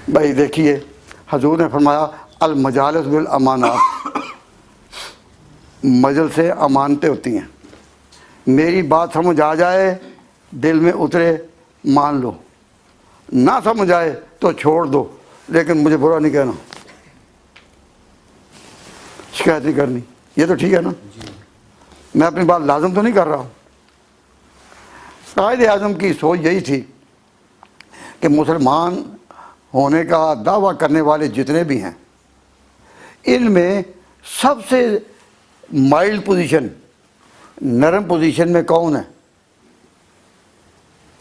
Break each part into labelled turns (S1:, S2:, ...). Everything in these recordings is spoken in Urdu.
S1: بھائی دیکھیے حضور نے فرمایا المجالس بالامانات، مجلس سے امانتیں ہوتی ہیں. میری بات سمجھ آ جائے دل میں اترے مان لو، نہ سمجھ آئے تو چھوڑ دو، لیکن مجھے برا نہیں کہنا، شکایت نہیں کرنی. یہ تو ٹھیک ہے نا؟ میں اپنی بات لازم تو نہیں کر رہا ہوں. قائد اعظم کی سوچ یہی تھی کہ مسلمان ہونے کا دعویٰ کرنے والے جتنے بھی ہیں ان میں سب سے مائلڈ پوزیشن، نرم پوزیشن میں کون ہے؟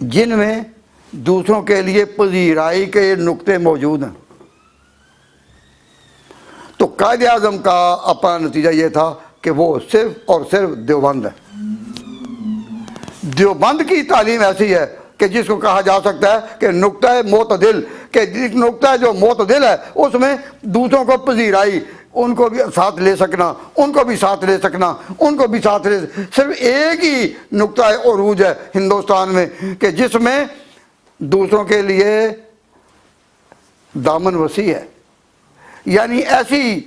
S1: جن میں دوسروں کے لیے پذیرائی کے نقطے موجود ہیں. تو قائد اعظم کا اپنا نتیجہ یہ تھا کہ وہ صرف اور صرف دیوبند ہے. دیوبند کی تعلیم ایسی ہے کہ جس کو کہا جا سکتا ہے کہ نقطہ معتدل، کہ جس نقطہ جو معتدل ہے اس میں دوسروں کو پذیرائی، ان کو بھی ساتھ لے سکنا، ان کو بھی ساتھ لے سکنا، ان کو بھی ساتھ لے، صرف ایک ہی نقطہ عروج ہے ہندوستان میں کہ جس میں دوسروں کے لیے دامن وسیع ہے. یعنی ایسی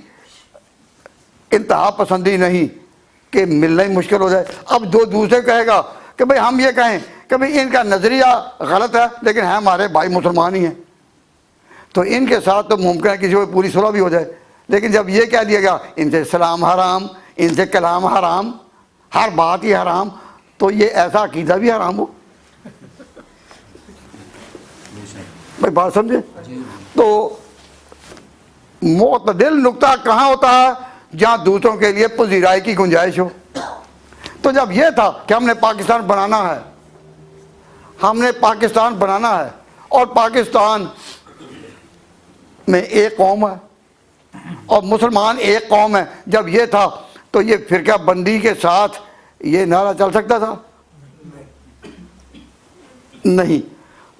S1: انتہا پسندی نہیں کہ ملنا ہی مشکل ہو جائے. اب جو دوسرے کہے گا کہ بھئی ہم یہ کہیں کہ بھئی ان کا نظریہ غلط ہے لیکن ہیں ہمارے بھائی مسلمان ہی ہیں، تو ان کے ساتھ تو ممکن ہے کسی کو پوری صلح بھی ہو جائے. لیکن جب یہ کہہ دیا گیا ان سے سلام حرام، ان سے کلام حرام، ہر بات ہی حرام، تو یہ ایسا عقیدہ بھی حرام ہو. بھائی بات سمجھے؟ تو معتدل نقطہ کہاں ہوتا ہے؟ جہاں دوسروں کے لیے پذیرائی کی گنجائش ہو. تو جب یہ تھا کہ ہم نے پاکستان بنانا ہے، ہم نے پاکستان بنانا ہے اور پاکستان میں ایک قوم ہے اور مسلمان ایک قوم ہے، جب یہ تھا تو یہ فرقہ بندی کے ساتھ یہ نعرہ چل سکتا تھا؟ نہیں.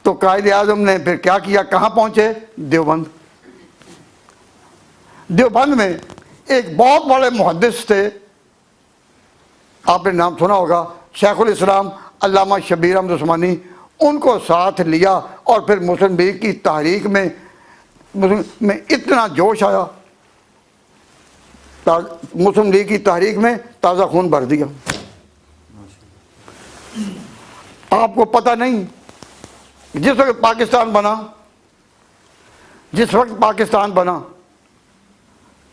S1: تو قائد اعظم نے پھر کیا کیا؟ کہاں پہنچے؟ دیوبند. دیوبند میں ایک بہت بڑے محدث تھے، آپ نے نام سنا ہوگا، شیخ الاسلام علامہ شبیر احمد عثمانی. ان کو ساتھ لیا اور پھر مسلم لیگ کی تحریک میں اتنا جوش آیا، مسلم لیگ کی تحریک میں تازہ خون بھر دیا. آپ کو پتہ نہیں جس وقت پاکستان بنا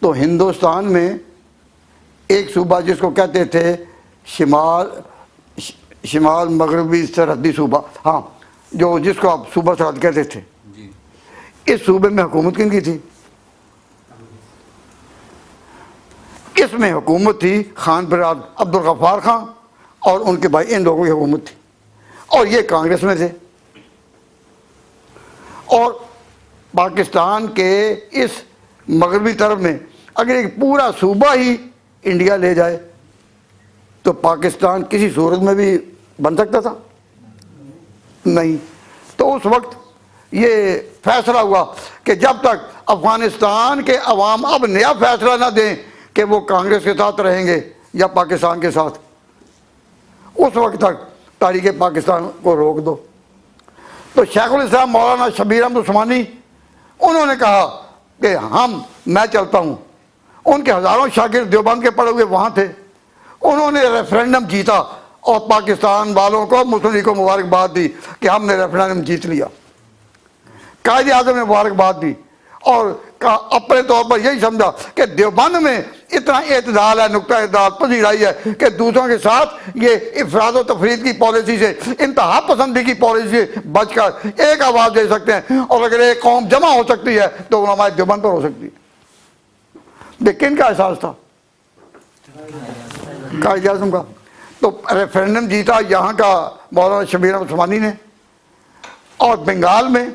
S1: تو ہندوستان میں ایک صوبہ جس کو کہتے تھے شمال مغربی سرحدی صوبہ، ہاں، جس کو آپ صوبہ سرحد کہتے تھے، اس صوبے میں حکومت کن کی تھی؟ اس میں حکومت تھی خان براد عبدالغفار خان اور ان کے بھائی، ان لوگوں کی حکومت تھی، اور یہ کانگریس میں تھے. اور پاکستان کے اس مغربی طرف میں اگر ایک پورا صوبہ ہی انڈیا لے جائے تو پاکستان کسی صورت میں بھی بن سکتا تھا؟ نہیں. تو اس وقت یہ فیصلہ ہوا کہ جب تک افغانستان کے عوام اب نیا فیصلہ نہ دیں کہ وہ کانگریس کے ساتھ رہیں گے یا پاکستان کے ساتھ، اس وقت تک تحریک پاکستان کو روک دو. تو شیخ الاسلام مولانا شبیر احمد عثمانی انہوں نے کہا کہ میں چلتا ہوں. ان کے ہزاروں شاگرد دیوبند کے پڑھے ہوئے وہاں تھے. انہوں نے ریفرینڈم جیتا اور پاکستان والوں کو، مسلم لیگ کو مبارکباد دی کہ ہم نے ریفرینڈم جیت لیا. قائد اعظم نے مبارکباد دی اور اپنے طور پر یہی سمجھا کہ دیوبند میں اتنا اعتدال ہے، نقطہ اعتدال، پذیرائی ہے کہ دوسروں کے ساتھ یہ افراد و تفرید کی پالیسی سے، انتہا پسندی کی پالیسی سے بچ کر ایک آواز دے سکتے ہیں. اور اگر ایک قوم جمع ہو سکتی ہے تو علماء دیوبند پر ہو سکتی ہے. کن کا احساس تھا؟ قائد اعظم کا. تو ریفرینڈم جیتا یہاں کا مولانا شبیر احمد عثمانی نے، اور بنگال میں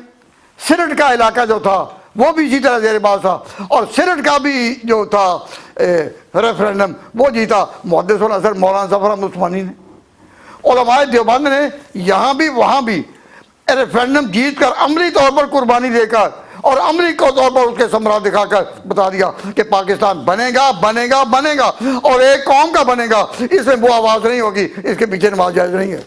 S1: سرٹ کا علاقہ جو تھا وہ بھی جیتا زیر باز تھا، اور سرٹ کا بھی جو تھا ریفرینڈم وہ جیتا محدث الاثر مولانا ظفر احمد عثمانی نے. علماء دیوبند نے یہاں بھی وہاں بھی ریفرینڈم جیت کر عملی طور پر قربانی دے کر اور عملی طور پر اس کے ثمرات دکھا کر بتا دیا کہ پاکستان بنے گا بنے گا بنے گا، اور ایک قوم کا بنے گا. اس میں وہ آواز نہیں ہوگی، اس کے پیچھے نماز جائز نہیں ہے.